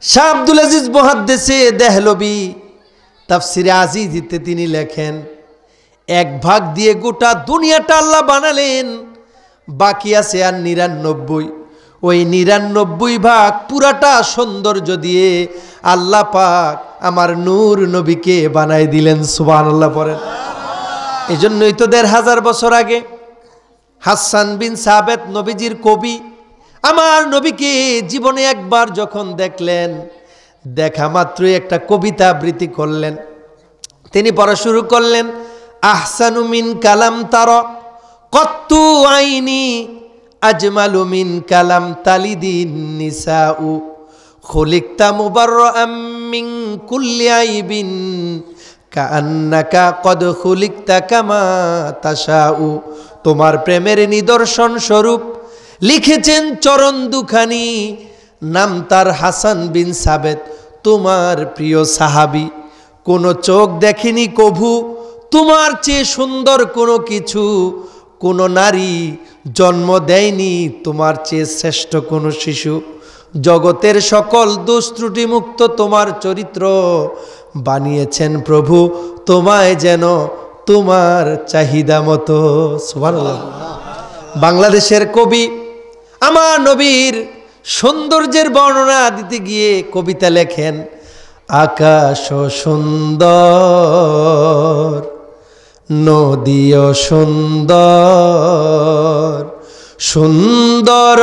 শাহ আব্দুল আজিজ মুহাদ্দিসে দেহলভী তাফসিরে আজিজিতে তিনি লেখেন, এক ভাগ দিয়ে গোটা দুনিয়াটা আল্লাহ বানালেন, বাকি আছে আর ৯৯। ওই ৯৯ ভাগ পুরাটা সৌন্দর্য দিয়ে আল্লাহ পাক আমার নূর নবীকে বানাই দিলেন। সুবহানাল্লাহ পড়েন। এই জন্যই তো ১৫০০ বছর আগে হাসান বিন সাবেত নবীজির কবি আমার নবীকে জীবনে একবার যখন দেখলেন, দেখা মাত্রই একটা কবিতা আবৃত্তি করলেন। তিনি পড়া শুরু করলেন, আহসানু মিন কালাম তারা কত্তু আইনি আজমালু মিন কালাম তালিদিন নিসাউ খুলিকতা মুবাররাআম মিন কুল্লি আইবিন কাআন্নাকা কদ খুলিকতা কামা তাশাউ। তোমার প্রেমের নিদর্শন স্বরূপ লিখেছেন চরণ দুখানি, নাম তার হাসান বিন সাবেত, তোমার প্রিয় সাহাবী। কোনো চোখ দেখেনি কভু তোমার চেয়ে সুন্দর কোনো কিছু, কোনো নারী জন্ম দেয়নি তোমার চেয়ে শ্রেষ্ঠ কোনো শিশু। জগতের সকল দোষ ত্রুটি মুক্ত তোমার চরিত্র বানিয়েছেন প্রভু, তোমায় যেন তোমার চাহিদা মতো। সুবহানাল্লাহ। বাংলাদেশের কবি আমার নবীর সৌন্দর্যের বর্ণনা দিতে গিয়ে কবিতা লেখেন, আকাশ সুন্দর নদীও সুন্দর সুন্দর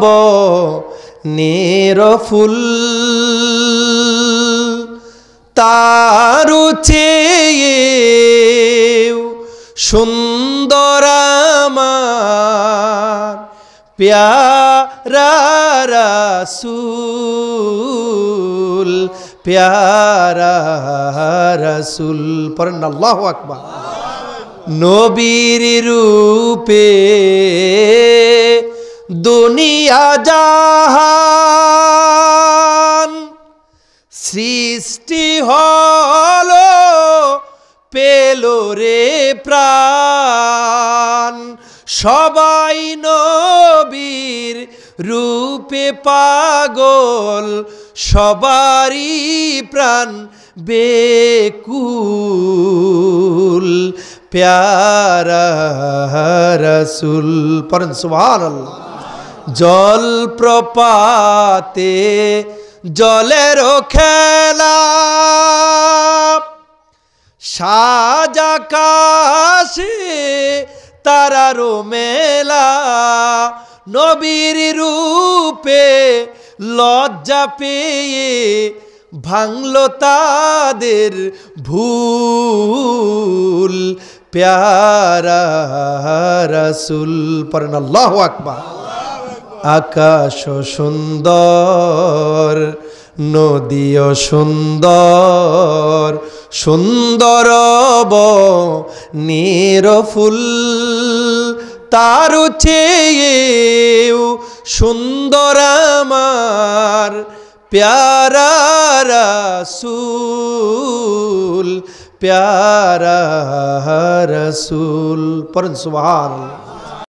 বনের ফুল, তারু চেয়ে সুন্দর আমার প্যারা রাসূল, প্যারা রাসূল। পড়েন আল্লাহু আকবার। নবীর রূপে দুনিয়া জাহান সৃষ্টি হলো, পেল রে প্রাণ, সবাই নবীর রূপে পাগল, সবারই প্রাণ বেকুল, প্যারা রাসূল। পড়েন সুবহানাল্লাহ। জল প্রপাতে জলের খেলা, সাজ আকাশে তারারও মেলা, নবীর রূপে লজ্জা পেয়ে ভাঙল তাদের ভুল, প্যারা রাসূল। পড়েন আল্লাহু আকবার। আকাশ সুন্দর নদীও সুন্দর সুন্দর বনের ফুল, তার চেয়েও সুন্দর আমার প্যারা রাসূল, প্যারা রাসূল। পড়েন সুবহানাল্লাহ।